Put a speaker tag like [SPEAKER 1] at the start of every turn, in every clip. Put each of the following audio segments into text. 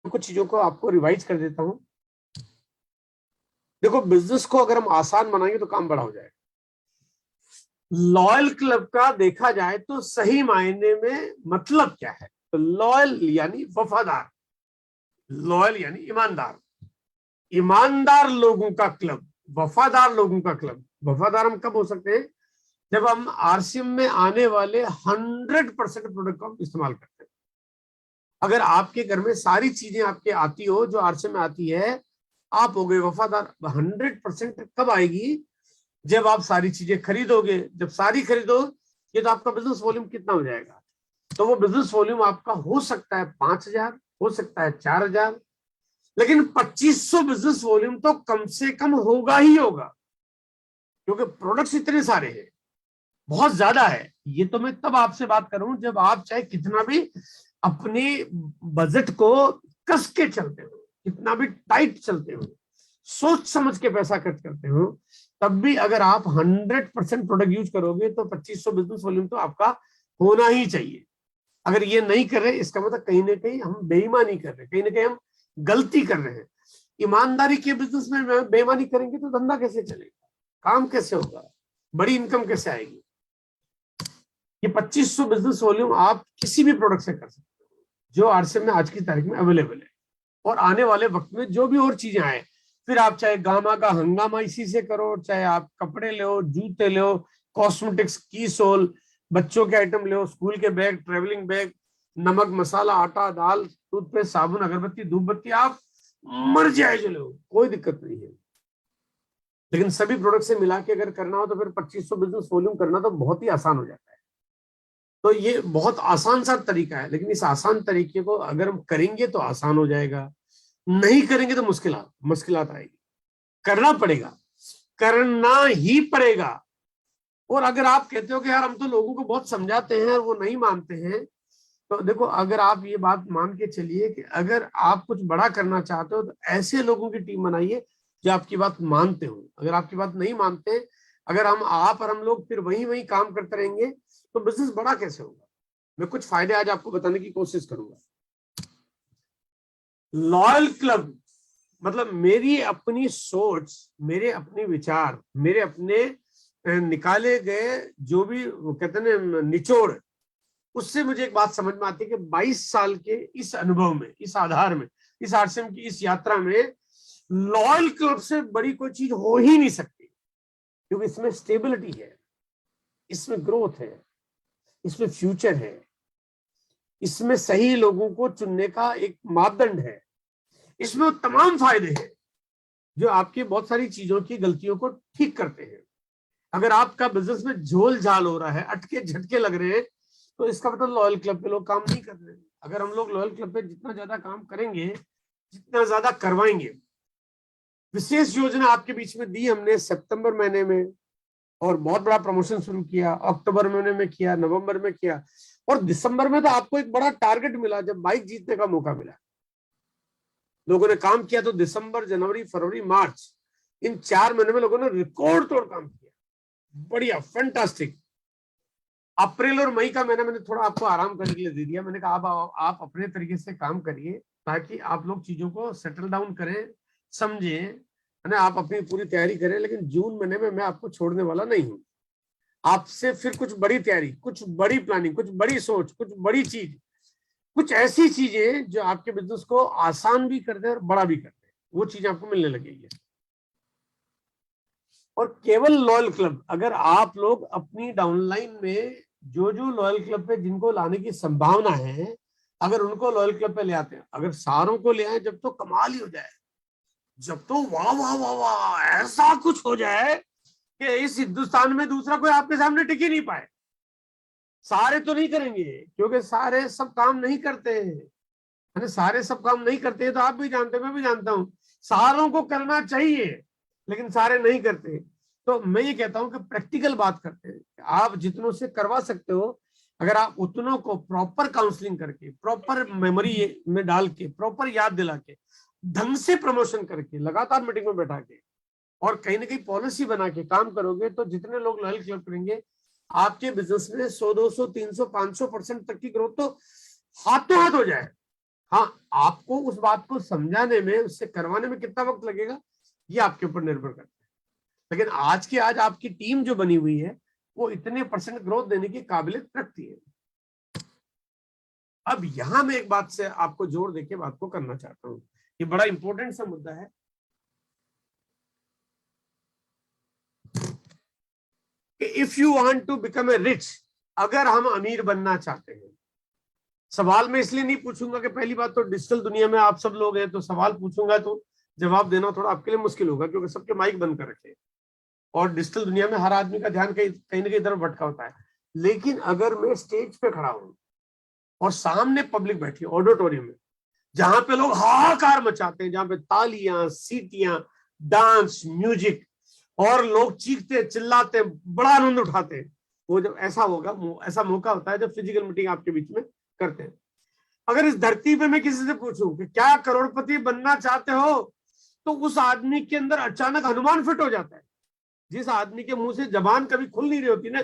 [SPEAKER 1] कुछ चीजों को आपको रिवाइज कर देता हूं। देखो, बिजनेस को अगर हम आसान बनाएंगे तो काम बड़ा हो जाएगा। लॉयल क्लब का देखा जाए तो सही मायने में मतलब क्या है? तो लॉयल यानी वफादार, लॉयल यानी ईमानदार, ईमानदार लोगों का क्लब, वफादार लोगों का क्लब। वफादार हम कब हो सकते हैं? जब हम आरसीएम में आने वाले 100% प्रोडक्ट का इस्तेमाल करते हैं। अगर आपके घर में सारी चीजें आपके आती हो जो आरसीएम में आती है, आप हो गए वफादार। 100% कब आएगी? जब आप सारी चीजें खरीदोगे। जब सारी खरीदोगे तो आपका बिजनेस वॉल्यूम कितना हो जाएगा? तो वो बिजनेस वॉल्यूम आपका हो सकता है 5,000, हो सकता है 4,000, लेकिन 2,500 बिजनेस वॉल्यूम तो कम से कम होगा ही होगा, क्योंकि प्रोडक्ट्स इतने सारे हैं, बहुत ज्यादा है। ये तो मैं तब आपसे बात करूं जब आप चाहे कितना भी अपने बजट को कस के चलते हो, कितना भी टाइट चलते हो, सोच समझ के पैसा खर्च करते हो, तब भी अगर आप 100% प्रोडक्ट यूज करोगे तो 2,500 बिजनेस वॉल्यूम तो आपका होना ही चाहिए। अगर ये नहीं कर रहे, इसका मतलब कहीं ना कहीं हम बेईमानी कर रहे हैं, कहीं ना कहीं हम गलती कर रहे हैं। ईमानदारी के बिजनेस में बेईमानी करेंगे तो धंधा कैसे चलेगा, काम कैसे होगा, बड़ी इनकम कैसे आएगी? ये 2,500 बिजनेस वॉल्यूम आप किसी भी प्रोडक्ट से कर सकते हो जो आरसीएम में आज की तारीख में अवेलेबल है, और आने वाले वक्त में जो भी और चीजें आए, फिर आप चाहे गामा का हंगामा इसी से करो, चाहे आप कपड़े लो, जूते लो, कॉस्मेटिक्स, की सोल, बच्चों के आइटम लो, स्कूल के बैग, ट्रेवलिंग बैग, नमक मसाला, आटा दाल, टूथपेस्ट, साबुन, अगरबत्ती, धूप बत्ती, आप मर्जी आए जो लो, कोई दिक्कत नहीं है। लेकिन सभी प्रोडक्ट से मिला के अगर करना हो तो फिर 2,500 बिजनेस वॉल्यूम करना तो बहुत ही आसान हो जाता है। तो ये बहुत आसान सा तरीका है, लेकिन इस आसान तरीके को अगर हम करेंगे तो आसान हो जाएगा, नहीं करेंगे तो मुश्किलात आएगी। करना पड़ेगा, करना ही पड़ेगा। और अगर आप कहते हो कि यार हम तो लोगों को बहुत समझाते हैं और वो नहीं मानते हैं, तो देखो, अगर आप ये बात मान के चलिए कि अगर आप कुछ बड़ा करना चाहते हो तो ऐसे लोगों की टीम बनाइए जो आपकी बात मानते हो। अगर आपकी बात नहीं मानते, अगर आप और हम लोग फिर वही वही काम करते रहेंगे तो बिजनेस बड़ा कैसे होगा? मैं कुछ फायदे आज आपको बताने की कोशिश करूंगा। लॉयल क्लब मतलब मेरी अपनी सोच, मेरे अपने विचार, मेरे अपने निकाले गए जो भी वो कहते हैं ना निचोड़, उससे मुझे एक बात समझ में आती है कि 22 साल के इस अनुभव में, इस आधार में, इस आरसीएम की इस यात्रा में लॉयल क्लब से बड़ी कोई चीज हो ही नहीं सकती, क्योंकि इसमें स्टेबिलिटी है, इसमें ग्रोथ है, इसमें फ्यूचर है, इसमें सही लोगों को चुनने का एक मापदंड है, इसमें तमाम फायदे हैं जो आपकी बहुत सारी चीजों की गलतियों को ठीक करते हैं। अगर आपका बिजनेस में झोल झाल हो रहा है, अटके झटके लग रहे हैं, तो इसका मतलब लॉयल क्लब पे लोग काम नहीं कर रहे हैं। अगर हम लोग लॉयल क्लब पे जितना ज्यादा काम करेंगे, जितना ज्यादा करवाएंगे, विशेष योजना आपके बीच में दी हमने सितंबर महीने में, और बहुत बड़ा प्रमोशन शुरू किया, अक्टूबर महीने में किया, नवंबर में किया, और दिसंबर में तो आपको एक बड़ा टारगेट मिला जब बाइक जीतने का मौका मिला। लोगों ने काम किया तो दिसंबर, जनवरी, फरवरी, मार्च, इन 4 महीने में लोगों ने रिकॉर्ड तोड़ काम किया, बढ़िया, फैंटास्टिक। अप्रैल और मई का महीना मैंने थोड़ा आपको आराम करने के लिए दे दिया। मैंने कहा आप अपने तरीके से काम करिए ताकि आप लोग चीजों को सेटल डाउन करें, समझें, है ना, आप अपनी पूरी तैयारी करें। लेकिन जून महीने में मैं आपको छोड़ने वाला नहीं हूं। आपसे फिर कुछ बड़ी तैयारी, कुछ बड़ी प्लानिंग, कुछ बड़ी सोच, कुछ बड़ी चीज, कुछ ऐसी चीजें जो आपके बिजनेस को आसान भी कर दे और बड़ा भी कर दे, वो चीजें आपको मिलने लगेगी। और केवल लॉयल क्लब, अगर आप लोग अपनी डाउनलाइन में जो जो लॉयल क्लब पे जिनको लाने की संभावना है, अगर उनको लॉयल क्लब पे ले आते हैं, अगर सारों को ले आए, जब तो कमाल ही हो जाए, जब तो वाह वाह वाह वाह ऐसा कुछ हो जाए कि इस हिंदुस्तान में दूसरा कोई आपके सामने टिक ही नहीं पाए। सारे तो नहीं करेंगे, क्योंकि सारे सब काम नहीं करते हैं, सारे सब काम नहीं करते हैं, तो आप भी जानते हैं, मैं भी जानता हूं, सारों को करना चाहिए लेकिन सारे नहीं करते। तो मैं ये कहता हूं कि प्रैक्टिकल बात करते हैं, आप जितनों से करवा सकते हो, अगर आप उतनों को प्रॉपर काउंसलिंग करके, प्रॉपर मेमोरी में डाल के, प्रॉपर याद दिला के, ढंग से प्रमोशन करके, लगातार मीटिंग में बैठा के, और कहीं ना कहीं पॉलिसी बना के काम करोगे, तो जितने लोग लॉयल क्लब करेंगे, आपके बिजनेस में 100, 200, 300, 500% तक की ग्रोथ तो हाथों हाथ हो जाए, हाँ, आपको उस बात को समझाने में, उससे करवाने में कितना वक्त लगेगा ये आपके ऊपर निर्भर करता है। लेकिन आज के आज आपकी टीम जो बनी हुई है वो इतने % ग्रोथ देने की काबिलियत रखती है। अब यहां मैं एक बात से आपको जोर देके बात को करना चाहता हूं, ये बड़ा इंपॉर्टेंट सा मुद्दा है कि if you want to become a rich, अगर हम अमीर बनना चाहते हैं, सवाल मैं इसलिए नहीं पूछूंगा कि पहली बात तो डिजिटल दुनिया में आप सब लोग हैं, तो सवाल पूछूंगा तो जवाब देना थोड़ा आपके लिए मुश्किल होगा, क्योंकि सबके माइक बंद कर रखे हैं और डिजिटल दुनिया में हर आदमी का ध्यान कहीं ना कहीं तरफ भटका होता है। लेकिन अगर मैं स्टेज पे खड़ा हूं और सामने पब्लिक बैठी ऑडिटोरियम में, जहां पे लोग हाहाकार मचाते हैं, जहां पे तालियां, सीटियां, डांस, म्यूजिक और लोग चीखते चिल्लाते बड़ा आनंद उठाते हैं, वो जब ऐसा होगा, ऐसा मौका होता है जब फिजिकल मीटिंग आपके बीच में करते हैं। अगर इस धरती पे मैं किसी से पूछूं कि क्या करोड़पति बनना चाहते हो, तो उस आदमी के अंदर अचानक हनुमान फिट हो जाता है। जिस आदमी के मुंह से जबान कभी खुल नहीं रही होती ना,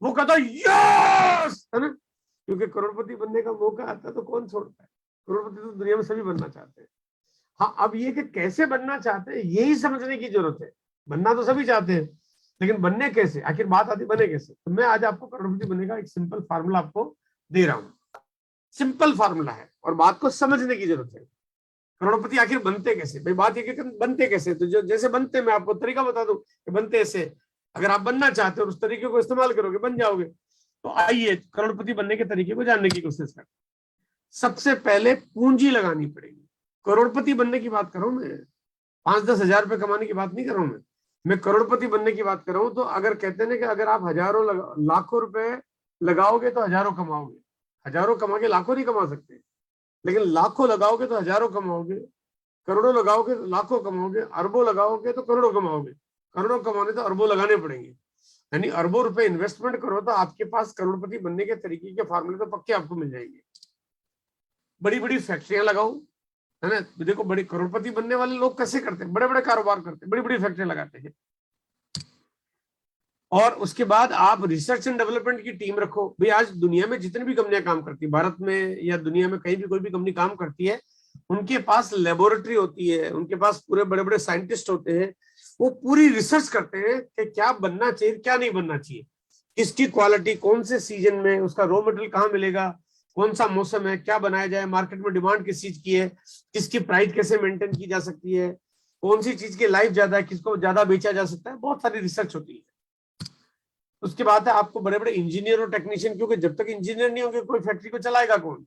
[SPEAKER 1] वो कहता है यस, है ना, क्योंकि करोड़पति बनने का मौका आता है तो कौन छोड़ता है। करोड़पति तो दुनिया में सभी बनना चाहते हैं। हाँ, अब ये कि कैसे बनना चाहते हैं यही समझने की जरूरत है। बनना तो सभी चाहते हैं, लेकिन बनने कैसे, आखिर बात आती बने कैसे। तो मैं आज आपको करोड़पति बनने का एक सिंपल फार्मूला आपको दे रहा हूं। सिंपल फार्मूला है और बात को समझने की जरूरत है। करोड़पति आखिर बनते कैसे भाई, बात ये कि बनते कैसे, तो जो जैसे बनते मैं आपको तरीका बता दूं कि बनते ऐसे। अगर आप बनना चाहते हो और उस तरीके को इस्तेमाल करोगे बन जाओगे। तो आइए करोड़पति बनने के तरीके को जानने की कोशिश करें। सबसे पहले पूंजी लगानी पड़ेगी। करोड़पति बनने की बात कर रहा हूं मैं, 5-10 हजार रुपए कमाने की बात नहीं कर रहा हूं मैं करोड़पति बनने की बात कर रहा हूं। तो अगर कहते हैं ना कि अगर आप हजारों लाखों रुपए लगाओगे तो हजारों कमाओगे, हजारों कमा के लाखों नहीं कमा सकते, लेकिन लाखों लगाओगे तो हजारों कमाओगे, करोड़ों लगाओगे तो लाखों कमाओगे, अरबों लगाओगे तो करोड़ों कमाओगे। करोड़ों कमाने तो अरबों लगाने पड़ेंगे, यानी अरबों रुपए इन्वेस्टमेंट करो तो आपके पास करोड़पति बनने के तरीके के फार्मूले तो पक्के आपको मिल जाएंगे। बड़ी बड़ी फैक्ट्रियां लगाओ, है ना। देखो बड़े करोड़पति बनने वाले लोग कैसे करते हैं, बड़े बड़े कारोबार करते हैं, बड़ी बड़ी फैक्ट्रियां लगाते हैं। और उसके बाद आप रिसर्च एंड डेवलपमेंट की टीम रखो। भाई आज दुनिया में जितनी भी कंपनियां काम करती है, भारत में या दुनिया में कहीं भी कोई भी कंपनी काम करती है, उनके पास लेबोरेटरी होती है, उनके पास पूरे बड़े बड़े साइंटिस्ट होते हैं। वो पूरी रिसर्च करते हैं कि क्या बनना चाहिए क्या नहीं बनना चाहिए, किसकी क्वालिटी, कौन से सीजन में, उसका रॉ मटेरियल कहाँ मिलेगा, कौन सा मौसम है, क्या बनाया जाए, मार्केट में डिमांड किस चीज की है, किसकी प्राइस कैसे मेंटेन की जा सकती है, कौन सी चीज की लाइफ ज्यादा है, किसको ज्यादा बेचा जा सकता है। बहुत सारी रिसर्च होती है। उसके बाद है आपको बड़े बड़े इंजीनियर और टेक्नीशियन, क्योंकि जब तक इंजीनियर नहीं होंगे कोई फैक्ट्री को चलाएगा कौन।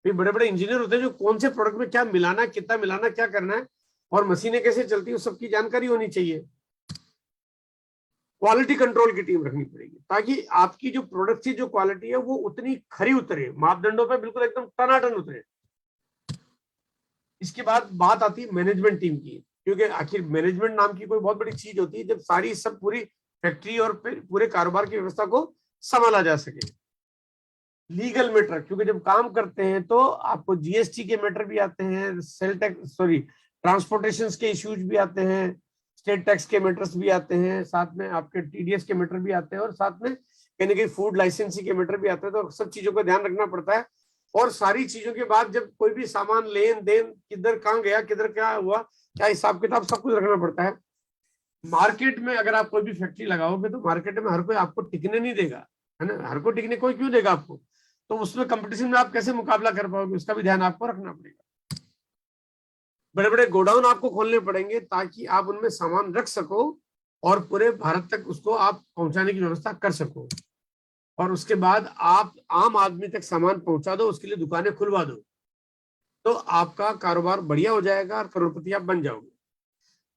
[SPEAKER 1] फिर बड़े बड़े इंजीनियर होते हैं जो कौन से प्रोडक्ट में क्या मिलाना है, कितना मिलाना, क्या करना है और मशीनें कैसे चलती है, उस सबकी जानकारी होनी चाहिए। क्वालिटी कंट्रोल की टीम रखनी पड़ेगी ताकि आपकी जो प्रोडक्ट की जो क्वालिटी है वो उतनी खरी उतरे, मापदंडों पे बिल्कुल एकदम टनाटन उतरे। इसके बाद बात आती है मैनेजमेंट टीम की, क्योंकि आखिर मैनेजमेंट नाम की कोई बहुत बड़ी चीज होती है जब सारी सब पूरी फैक्ट्री और पूरे कारोबार की व्यवस्था को संभाला जा सके। लीगल मैटर, क्योंकि जब काम करते हैं तो आपको जीएसटी के मैटर भी आते हैं, सेल टैक्स ट्रांसपोर्टेशन के इश्यूज भी आते हैं, स्टेट टैक्स के मैटर्स भी आते हैं, साथ में आपके टीडीएस के मैटर भी आते हैं और साथ में कहीं ना कहीं फूड लाइसेंसिंग के मैटर भी आते हैं। तो सब चीजों का ध्यान रखना पड़ता है। और सारी चीजों के बाद जब कोई भी सामान लेन देन किधर कहाँ गया, किधर क्या हुआ, क्या हिसाब किताब, सब कुछ रखना पड़ता है। मार्केट में अगर आप कोई भी फैक्ट्री लगाओगे तो मार्केट में हर कोई आपको टिकने नहीं देगा, है ना। हर कोई टिकने कोई क्यों देगा आपको, तो उसमें कंपटीशन में आप कैसे मुकाबला कर पाओगे, उसका भी ध्यान आपको रखना पड़ेगा। बड़े बड़े गोडाउन आपको खोलने पड़ेंगे ताकि आप उनमें सामान रख सको और पूरे भारत तक उसको आप पहुंचाने की व्यवस्था कर सको। और उसके बाद आप आम आदमी तक सामान पहुंचा दो, उसके लिए दुकानें खुलवा दो, तो आपका कारोबार बढ़िया हो जाएगा और करोड़पति आप बन जाओगे।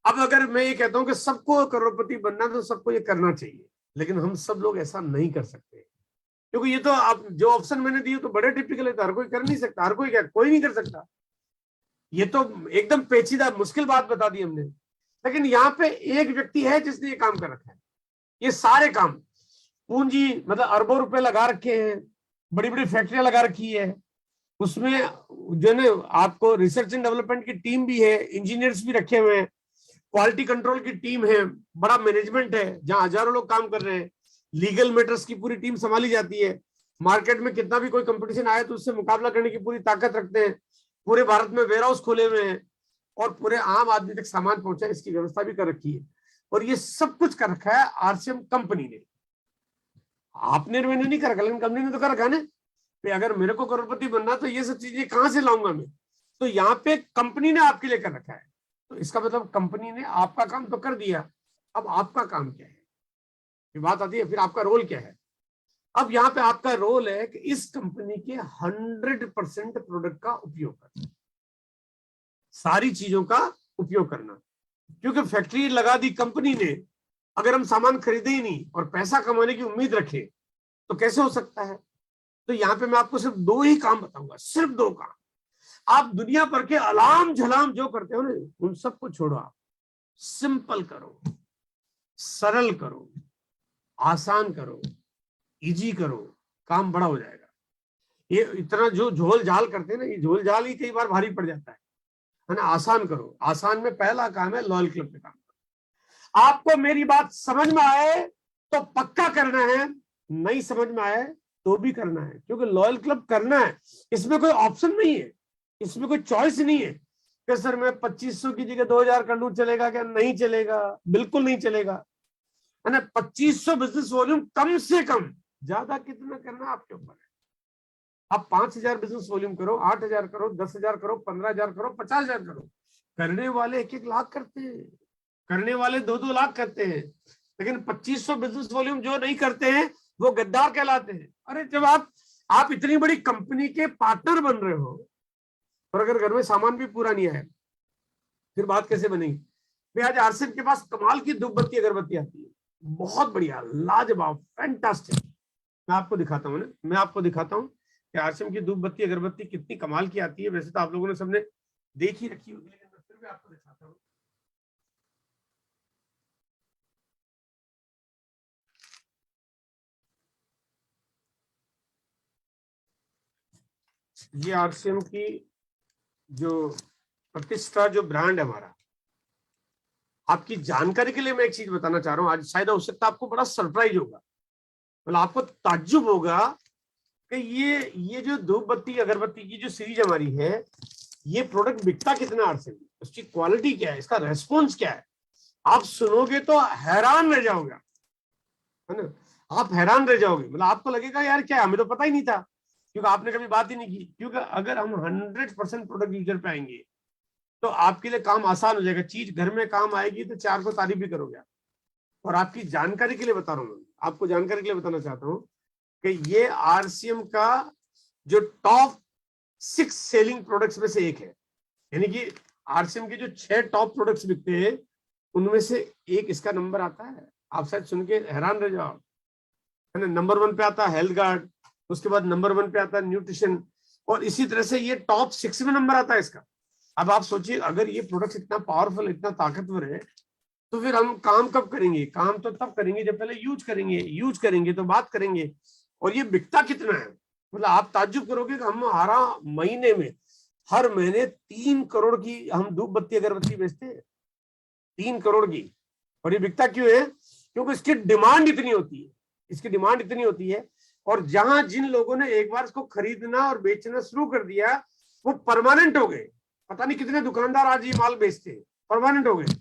[SPEAKER 1] अब अगर मैं ये कहता हूं कि सबको करोड़पति बनना तो सबको ये करना चाहिए, लेकिन हम सब लोग ऐसा नहीं कर सकते, क्योंकि ये तो आप जो ऑप्शन मैंने दिए तो बड़े टिपिकल है, तो हर कोई कर नहीं सकता। हर कोई क्या, कोई नहीं कर सकता। ये तो एकदम पेचीदा मुश्किल बात बता दी हमने। लेकिन यहाँ पे एक व्यक्ति है जिसने ये काम कर रखा है। ये सारे काम, पूंजी मतलब अरबों रुपए लगा रखे हैं, बड़ी बड़ी फैक्ट्रियां लगा रखी है, उसमें जो है आपको रिसर्च एंड डेवलपमेंट की टीम भी है, इंजीनियर्स भी रखे हुए हैं, क्वालिटी कंट्रोल की टीम है, बड़ा मैनेजमेंट है जहां हजारों लोग काम कर रहे हैं, लीगल मैटर्स की पूरी टीम संभाली जाती है, मार्केट में कितना भी कोई कंपटीशन आए तो उससे मुकाबला करने की पूरी ताकत रखते हैं, पूरे भारत में वेयर हाउस खोले हुए हैं और पूरे आम आदमी तक सामान पहुंचा, इसकी व्यवस्था भी कर रखी है। और ये सब कुछ कर रखा है आरसीएम कंपनी ने। आपने मैंने नहीं कर रखा, लेकिन कंपनी ने तो कर रखा है ना। अगर मेरे को करोड़पति बनना तो ये सब चीजें कहां से लाऊंगा मैं? तो यहाँ पे कंपनी ने आपके लिए कर रखा है। तो इसका मतलब कंपनी ने आपका काम तो कर दिया, अब आपका काम क्या है? ये बात आती है, फिर आपका रोल क्या है? अब यहाँ पे आपका रोल है कि इस कंपनी के 100% प्रोडक्ट का उपयोग करना, सारी चीजों का उपयोग करना। क्योंकि फैक्ट्री लगा दी कंपनी ने, अगर हम सामान खरीदे ही नहीं और पैसा कमाने की उम्मीद रखें तो कैसे हो सकता है? तो यहाँ पे मैं आपको सिर्फ 2 ही काम बताऊंगा, सिर्फ 2 काम। आप दुनिया भर के अलाम झलाम जो करते हो ना, उन सबको छोड़ो। आप सिंपल करो, सरल करो, आसान करो, इजी करो, काम बड़ा हो जाएगा। ये इतना जो झोल झाल करते हैं ना, ये झोल झाल ही कई बार भारी पड़ जाता है ना। आसान करो। आसान में पहला काम है लॉयल क्लब पे काम करो। आपको मेरी बात समझ में आए तो पक्का करना है, नहीं समझ में आए तो भी करना है, क्योंकि लॉयल क्लब करना है। इसमें कोई ऑप्शन नहीं है, इसमें कोई चॉइस नहीं है कि सर मैं 2500 की जगह 2000 कर लूं, चलेगा क्या? नहीं चलेगा, बिल्कुल नहीं चलेगा, है ना। 2500 बिजनेस वॉल्यूम कम से कम, ज्यादा कितना करना आपके ऊपर है। आप 5000 बिजनेस वॉल्यूम करो, 8000 करो, 10,000 करो, 15,000 करो, 50,000 करो। करने वाले 1-1 लाख करते हैं, करने वाले 2-2 लाख करते हैं, लेकिन 2500 बिजनेस वॉल्यूम जो नहीं करते हैं वो गद्दार कहलाते हैं। अरे जब आप इतनी बड़ी कंपनी के पार्टनर बन रहे हो और अगर घर में सामान भी पूरा नहीं आया, फिर बात कैसे बनेगी? भाई आज आरसीएम के पास कमाल की धूप बत्ती अगरबत्ती आती है, बहुत बढ़िया, लाजवाब, फैंटास्टिक। मैं आपको दिखाता हूँ ना, मैं आपको दिखाता हूँ कि आरसीएम की धूप बत्ती अगरबत्ती कितनी कमाल की आती है। वैसे तो आप लोगों ने सबने देख ही रखी होगी, लेकिन मैं फिर भी आपको दिखाता हूँ। ये आरसीएम की जो प्रतिष्ठा, जो ब्रांड है हमारा, आपकी जानकारी के लिए मैं एक चीज बताना चाह रहा हूँ। आज शायद हो सकता है आपको बड़ा सरप्राइज होगा, मतलब आपको ताज्जुब होगा कि ये जो धूप बत्ती अगरबत्ती की जो सीरीज हमारी है, ये प्रोडक्ट बिकता कितना आरसीएम, उसकी क्वालिटी क्या है, इसका रेस्पॉन्स क्या है। आप सुनोगे तो हैरान रह जाओगे, है ना। आप हैरान रह जाओगे, मतलब आपको लगेगा यार क्या, हमें तो पता ही नहीं था, क्योंकि आपने कभी बात ही नहीं की। क्योंकि अगर हम 100% प्रोडक्ट यूजर पे आएंगे तो आपके लिए काम आसान हो जाएगा। चीज घर में काम आएगी तो 4 को तारीफ भी करोगे आप। और आपकी जानकारी के लिए बता रहा हूँ, आपको जानकारी के लिए बताना चाहता हूँ कि ये आरसीएम का जो टॉप 6 सेलिंग प्रोडक्ट्स में से एक है। यानी कि आरसीएम के जो 6 टॉप प्रोडक्ट्स बिकते हैं उनमें से एक इसका नंबर आता है। आप शायद सुन के हैरान रह जाओ, है ना। नंबर 1 पे आता है हेल्थ गार्ड, उसके बाद नंबर 1 पे आता है न्यूट्रिशन, और इसी तरह से ये टॉप 6 में नंबर आता है इसका। अब आप सोचिए, अगर ये प्रोडक्ट इतना पावरफुल, इतना ताकतवर है, तो फिर हम काम कब करेंगे? काम तो तब करेंगे जब पहले यूज करेंगे, यूज करेंगे तो बात करेंगे। और ये बिकता कितना है, मतलब आप ताज्जुब करोगे कि हम हमारा महीने में, हर महीने 3 करोड़ की हम धूप बत्ती अगरबत्ती बेचते हैं, 3 करोड़ की। और ये बिकता क्यों है? क्योंकि इसकी डिमांड इतनी होती है, इसकी डिमांड इतनी होती है। और जहां जिन लोगों ने एक बार इसको खरीदना और बेचना शुरू कर दिया, वो परमानेंट हो गए। पता नहीं कितने दुकानदार आज ये माल बेचते हैं, परमानेंट हो गए।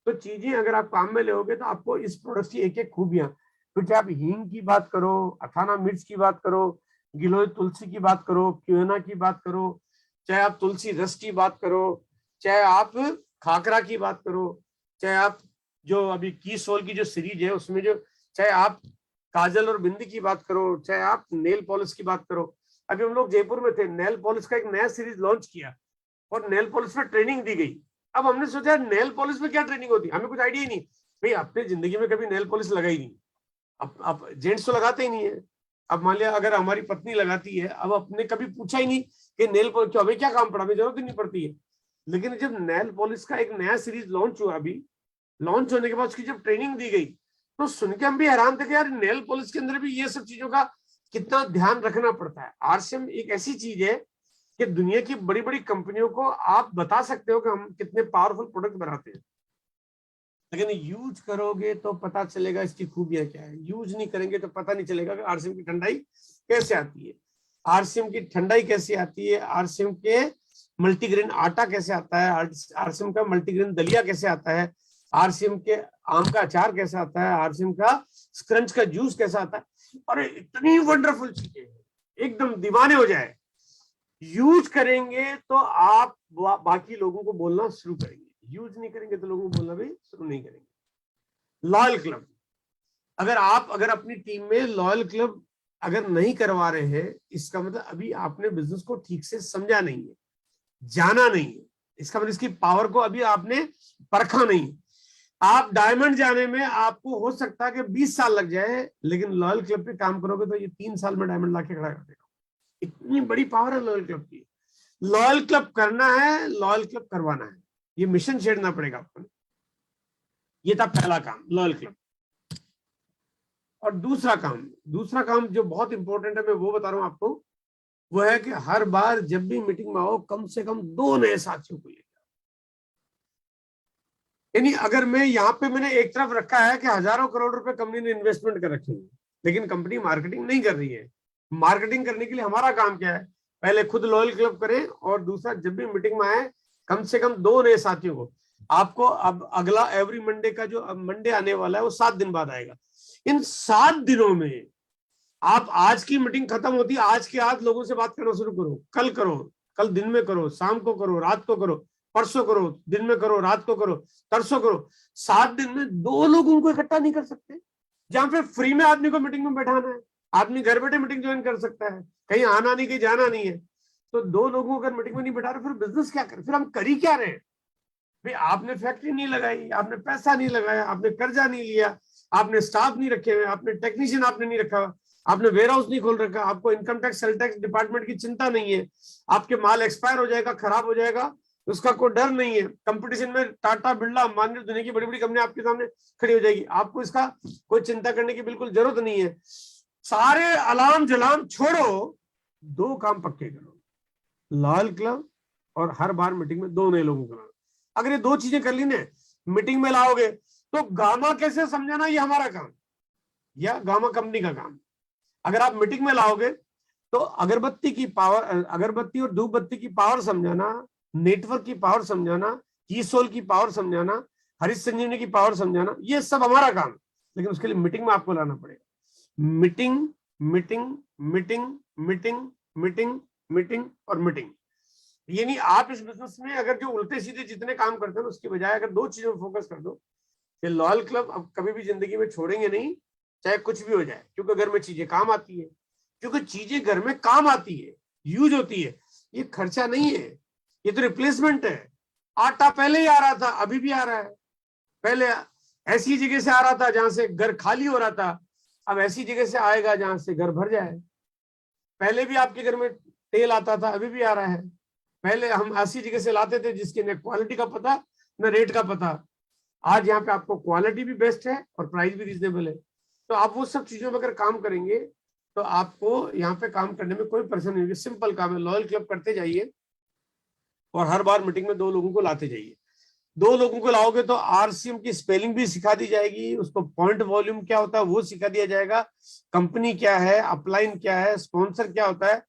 [SPEAKER 1] तो चीजें अगर आप काम में लोगे तो आपको इस प्रोडक्ट की एक एक खूबियां, तो चाहे आप हींग की बात करो, अथाना मिर्च की बात करो, गिलोय तुलसी की बात करो, क्योना की बात करो, चाहे आप तुलसी रस की बात करो, चाहे आप खाकरा की बात करो, चाहे आप जो अभी की सोल की जो सीरीज है उसमें जो, चाहे आप काजल और बिंदी की बात करो, चाहे आप नेल पॉलिश की बात करो। अभी हम लोग जयपुर में थे, नेल पॉलिश का एक नया सीरीज लॉन्च किया और नेल पॉलिश में ट्रेनिंग दी गई। अब हमने सोचा नेल पॉलिश में क्या ट्रेनिंग होती है, हमें कुछ आइडिया ही नहीं। भाई अपने जिंदगी में कभी नेल पॉलिश लगाई नहीं, अब जेंट्स तो लगाते ही नहीं है। अब मान लिया अगर हमारी पत्नी लगाती है, अब अपने कभी पूछा ही नहीं कि नेल पॉलिश क्यों, हमें क्या काम पड़ा, हमें जरूरत ही नहीं पड़ती है। लेकिन जब नेल पॉलिश का एक नया सीरीज लॉन्च हुआ, अभी लॉन्च होने के बाद उसकी जब ट्रेनिंग दी गई, तो सुन के हम भी हैरान थे कि यार नेल पॉलिश के अंदर भी ये सब चीजों का कितना ध्यान रखना पड़ता है। आरसीएम एक ऐसी चीज है कि दुनिया की बड़ी बड़ी कंपनियों को आप बता सकते हो कि हम कितने पावरफुल प्रोडक्ट बनाते हैं, लेकिन यूज करोगे तो पता चलेगा इसकी खूबियां क्या है। यूज नहीं करेंगे तो पता नहीं चलेगा कि आरसीएम की ठंडाई कैसे आती है, आरसीएम की ठंडाई कैसे आती है, आरसीएम के मल्टीग्रेन आटा कैसे आता है, आरसीएम का मल्टीग्रेन दलिया कैसे आता है, आरसीएम के आम का अचार कैसे आता है, आरसीएम का स्क्रंच का जूस कैसा आता है। और इतनी वंडरफुल चीजें हैं, एकदम दीवाने हो जाए। यूज करेंगे तो आप बाकी लोगों को बोलना शुरू करेंगे, यूज नहीं करेंगे तो लोगों को बोलना भी शुरू नहीं करेंगे। लॉयल क्लब, अगर अपनी टीम में लॉयल क्लब अगर नहीं करवा रहे हैं, इसका मतलब अभी आपने बिजनेस को ठीक से समझा नहीं है, जाना नहीं है। इसका मतलब इसकी पावर को अभी आपने परखा नहीं है। आप डायमंड जाने में आपको हो सकता है कि 20 साल लग जाए, लेकिन लॉयल क्लब पे काम करोगे तो ये 3 साल में डायमंड लाके खड़ा कर देगा। इतनी बड़ी पावर है लॉयल क्लब की। लॉयल क्लब करना है, लॉयल क्लब करवाना है, ये मिशन छेड़ना पड़ेगा आपको। ये था पहला काम, लॉयल क्लब। और दूसरा काम जो बहुत इंपॉर्टेंट है, मैं वो बता रहा हूं आपको, वो है कि हर बार जब भी मीटिंग में आओ, कम से कम 2 नए साथियों को लेकर। यानी अगर मैं यहाँ पे मैंने एक तरफ रखा है कि हजारों करोड़ रुपए कंपनी ने इन्वेस्टमेंट कर रखे हैं, लेकिन कंपनी मार्केटिंग नहीं कर रही है। मार्केटिंग करने के लिए हमारा काम क्या है, पहले खुद लॉयल क्लब करें, और दूसरा जब भी मीटिंग में आए कम से कम 2 नए साथियों को। आपको अब अगला एवरी मंडे का जो अब मंडे आने वाला है वो 7 दिन बाद आएगा। इन 7 दिनों में आप, आज की मीटिंग खत्म होती है, आज के आज लोगों से बात करना शुरू करो, कल दिन में करो, शाम को करो, रात को करो, परसों करो, दिन में करो, रात को करो, तरसों करो। 7 दिन में 2 लोगों को इकट्ठा नहीं कर सकते। जहां पे फ्री में आदमी को मीटिंग में बैठाना है, आदमी घर बैठे मीटिंग ज्वाइन कर सकता है, कहीं आना नहीं, कहीं जाना नहीं है। तो 2 लोगों को अगर मीटिंग में नहीं बैठा रहे, फिर बिजनेस क्या करे, फिर हम कर ही क्या रहे हैं भाई। आपने फैक्ट्री नहीं लगाई, आपने पैसा नहीं लगाया, आपने कर्जा नहीं लिया, आपने स्टाफ नहीं रखे हुए, आपने टेक्नीशियन आपने नहीं रखा, आपने वेयर हाउस नहीं खोल रखा, आपको income tax sale tax department की चिंता नहीं है, आपके माल एक्सपायर हो जाएगा, खराब हो जाएगा, उसका कोई डर नहीं है। कंपटीशन में टाटा बिरला अंबानी दुनिया की बड़ी बड़ी कंपनी आपके सामने खड़ी हो जाएगी, आपको इसका कोई चिंता करने की बिल्कुल जरूरत नहीं है। सारे अलार्म जलाम छोड़ो, 2 काम पक्के करो, लॉयल क्लब और हर बार मीटिंग में 2 नए लोगों को लाना। अगर ये 2 चीजें कर ली ना, मीटिंग में लाओगे, तो गामा कैसे समझाना ये हमारा काम या गामा कंपनी का काम। अगर आप मीटिंग में लाओगे तो अगरबत्ती की पावर, अगरबत्ती और धूप बत्ती की पावर समझाना, नेटवर्क की पावर समझाना, कीसोल की पावर समझाना, हरीश संजीवनी की पावर समझाना, ये सब हमारा काम। लेकिन उसके लिए मीटिंग में आपको लाना पड़ेगा। Meeting meeting meeting meeting meeting meeting और मीटिंग। यानी आप इस बिजनेस में अगर जो उल्टे सीधे जितने काम करते हैं उसकी बजाय अगर 2 चीजों में फोकस कर दो, कि लॉयल क्लब अब कभी भी जिंदगी में छोड़ेंगे नहीं, चाहे कुछ भी हो जाए, क्योंकि घर में चीजें काम आती है, क्योंकि चीजें घर में काम आती है, यूज होती है, ये खर्चा नहीं है, ये तो रिप्लेसमेंट है। आटा पहले ही आ रहा था, अभी भी आ रहा है। पहले ऐसी जगह से आ रहा था जहां से घर खाली हो रहा था, अब ऐसी जगह से आएगा जहां से घर भर जाए। पहले भी आपके घर में तेल आता था, अभी भी आ रहा है। पहले हम ऐसी जगह से लाते थे जिसके न क्वालिटी का पता न रेट का पता। आज यहाँ पे आपको क्वालिटी भी बेस्ट है और प्राइस भी रीजनेबल है। तो आप वो सब चीजों में अगर काम करेंगे तो आपको यहाँ पे काम करने में कोई परेशानी नहीं होगी। सिंपल काम है, लॉयल क्लब करते जाइए और हर बार मीटिंग में 2 लोगों को लाते जाइए। 2 लोगों को लाओगे तो आरसीएम की स्पेलिंग भी सिखा दी जाएगी, उसको पॉइंट वॉल्यूम क्या होता है वो सिखा दिया जाएगा, कंपनी क्या है, अपलाइन क्या है, स्पॉन्सर क्या होता है,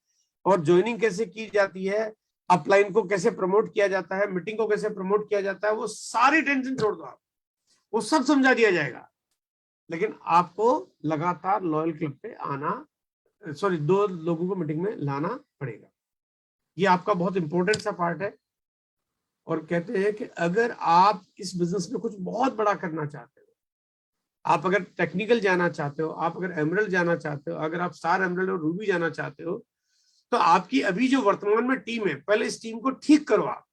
[SPEAKER 1] और ज्वाइनिंग कैसे की जाती है, अपलाइन को कैसे प्रमोट किया जाता है, मीटिंग को कैसे प्रमोट किया जाता है, वो सारी टेंशन छोड़ दो आप, वो सब समझा दिया जाएगा। लेकिन आपको लगातार लॉयल क्लब पे आना, सॉरी 2 लोगों को मीटिंग में लाना पड़ेगा। ये आपका बहुत इंपॉर्टेंट सा पार्ट है। और कहते हैं कि अगर आप इस बिजनेस में कुछ बहुत बड़ा करना चाहते हो, आप अगर टेक्निकल जाना चाहते हो, आप अगर एमरल्ड जाना चाहते हो, अगर आप स्टार एमरल्ड और रूबी जाना चाहते हो, तो आपकी अभी जो वर्तमान में टीम है, पहले इस टीम को ठीक करो आप।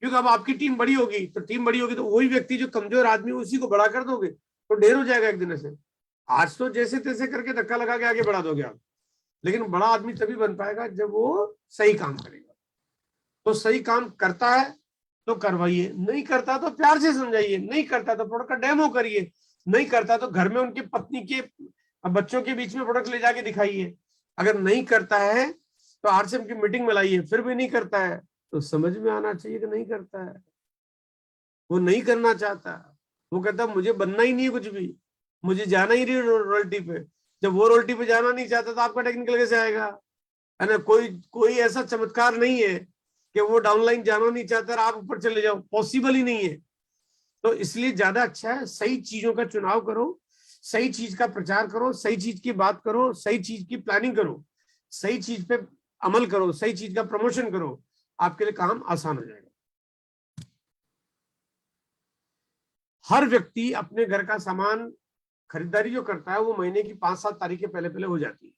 [SPEAKER 1] क्योंकि अब आपकी टीम बड़ी होगी तो वही व्यक्ति जो कमजोर आदमी उसी को बड़ा कर दोगे तो ढेर हो जाएगा एक दिन से। आज तो जैसे तैसे करके धक्का लगा के आगे बढ़ा दोगे आप, लेकिन बड़ा आदमी तभी बन पाएगा जब वो सही काम करेगा। तो सही काम करता है तो करवाइए, नहीं करता तो प्यार से समझाइए, नहीं करता तो प्रोडक्ट का डेमो करिए, नहीं करता तो घर में उनकी पत्नी के बच्चों के बीच में प्रोडक्ट ले जाके दिखाइए। अगर नहीं करता है तो आरसीएम की मीटिंग में लाइए, फिर भी नहीं करता है तो समझ में आना चाहिए कि नहीं करता है, वो नहीं करना चाहता, वो कहता मुझे बनना ही नहीं है कुछ भी, मुझे जाना ही नहीं रॉयल्टी पे। जब वो रॉयल्टी पे जाना नहीं चाहता तो आपका टेक्निकल कैसे आएगा, है ना। कोई ऐसा चमत्कार नहीं है कि वो डाउनलाइन जाना नहीं चाहता और आप ऊपर चले जाओ, पॉसिबल ही नहीं है। तो इसलिए ज्यादा अच्छा है सही चीजों का चुनाव करो, सही चीज का प्रचार करो, सही चीज की बात करो, सही चीज की प्लानिंग करो, सही चीज पे अमल करो, सही चीज का प्रमोशन करो, आपके लिए काम आसान हो जाएगा। हर व्यक्ति अपने घर का सामान खरीदारी जो करता है वो महीने की 5-7 तारीख के पहले पहले हो जाती है,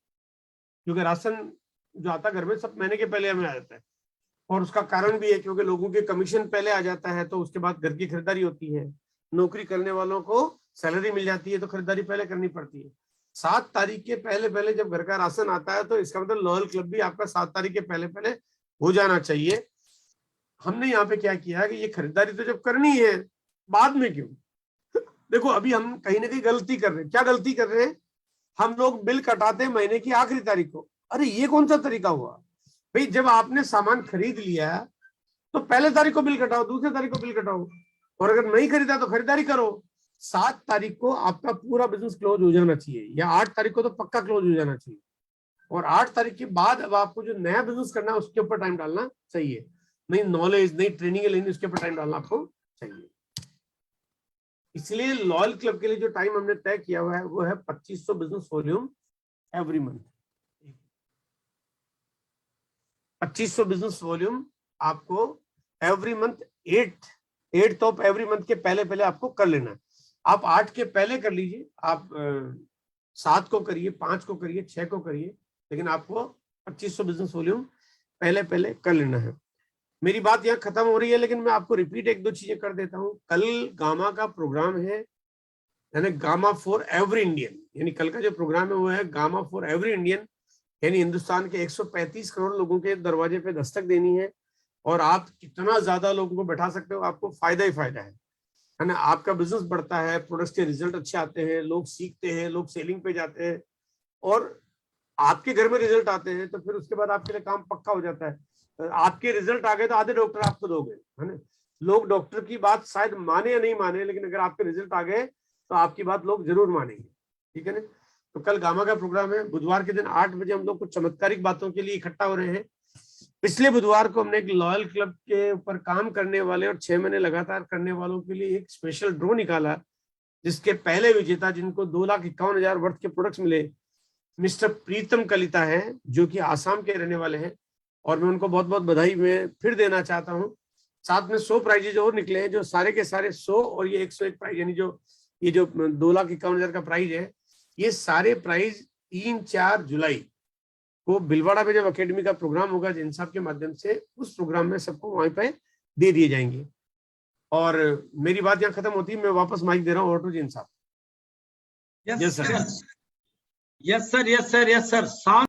[SPEAKER 1] क्योंकि राशन जो आता है घर में सब महीने के पहले हमें आ जाता है। और उसका कारण भी है क्योंकि लोगों के कमीशन पहले आ जाता है, तो उसके बाद घर की खरीदारी होती है। नौकरी करने वालों को सैलरी मिल जाती है तो खरीदारी पहले करनी पड़ती है। 7 तारीख के पहले पहले जब घर का राशन आता है तो इसका मतलब लॉयल क्लब भी आपका 7 तारीख के पहले पहले हो जाना चाहिए। हमने यहाँ पे क्या किया कि ये खरीदारी तो जब करनी है, बाद में क्यों? देखो अभी हम कहीं ना कहीं गलती कर रहे हैं। क्या गलती कर रहे हैं? हम लोग बिल कटाते हैं महीने की आखिरी तारीख को। अरे ये कौन सा तरीका हुआ भाई? जब आपने सामान खरीद लिया तो पहले तारीख को बिल कटाओ, दूसरे तारीख को बिल कटाओ, और अगर नहीं खरीदा तो खरीदारी करो। 7 तारीख को आपका पूरा बिजनेस क्लोज हो जाना चाहिए, या 8 तारीख को तो पक्का क्लोज हो जाना चाहिए। और 8 तारीख के बाद अब आपको जो नया बिजनेस करना है उसके ऊपर टाइम डालना चाहिए। नई नॉलेज, नई ट्रेनिंग लेनी, उसके ऊपर टाइम डालना आपको चाहिए। इसलिए लॉयल क्लब के लिए जो टाइम हमने तय किया हुआ है वो है 2500 business volume every month. 2500 business volume आपको every month 8th of every month के पहले पहले आपको कर लेना है। आप 8 के पहले कर लीजिए, आप 7 को करिए, 5 को करिए, 6 को करिए, लेकिन आपको 2500 बिजनेस वॉल्यूम पहले पहले कर लेना है। मेरी बात यहाँ खत्म हो रही है, लेकिन मैं आपको रिपीट 1-2 चीजें कर देता हूँ। कल गामा का प्रोग्राम है, यानी गामा फॉर एवरी इंडियन, यानी कल का जो प्रोग्राम है वो है गामा फॉर एवरी इंडियन, यानी हिंदुस्तान के 135 करोड़ लोगों के दरवाजे पे दस्तक देनी है। और आप कितना ज्यादा लोगों को बैठा सकते हो, आपको फायदा ही फायदा है ना। आपका बिजनेस बढ़ता है, प्रोडक्ट्स के रिजल्ट अच्छे आते हैं, लोग सीखते हैं, लोग सेलिंग पे जाते हैं, और आपके घर में रिजल्ट आते हैं, तो फिर उसके बाद आपके लिए काम पक्का हो जाता है। आपके रिजल्ट आ गए तो आधे डॉक्टर आपको दोगे, है ना। लोग डॉक्टर की बात शायद माने या नहीं माने, लेकिन अगर आपके रिजल्ट आ गए तो आपकी बात लोग जरूर मानेंगे, ठीक है ना। तो कल गामा का प्रोग्राम है, बुधवार के दिन 8 बजे हम लोग कुछ चमत्कारिक बातों के लिए इकट्ठा हो रहे हैं। पिछले बुधवार को हमने एक लॉयल क्लब के ऊपर काम करने वाले और 6 महीने लगातार करने वालों के लिए एक स्पेशल ड्रॉ निकाला, जिसके पहले विजेता, जिनको 2,51,000 वर्थ के प्रोडक्ट्स मिले, मिस्टर प्रीतम कलिता है, जो कि आसाम के रहने वाले हैं, और मैं उनको बहुत बहुत बधाई मैं फिर देना चाहता हूँ। साथ में 100 प्राइजेज और निकले हैं, जो सारे के सारे 100 और ये 101 प्राइज, यानी जो ये जो 2,51,000 का प्राइज है, ये सारे प्राइज 3-4 जुलाई को भिलवाड़ा में जब अकेडमी का प्रोग्राम होगा जिन साहब के माध्यम से, उस प्रोग्राम में सबको वहीं पे दे दिए जाएंगे। और मेरी बात यहाँ खत्म होती है, मैं वापस माइक दे रहा हूँ ऑटो जिन साहब।
[SPEAKER 2] Yes sir, yes sir, yes sir, yes sir.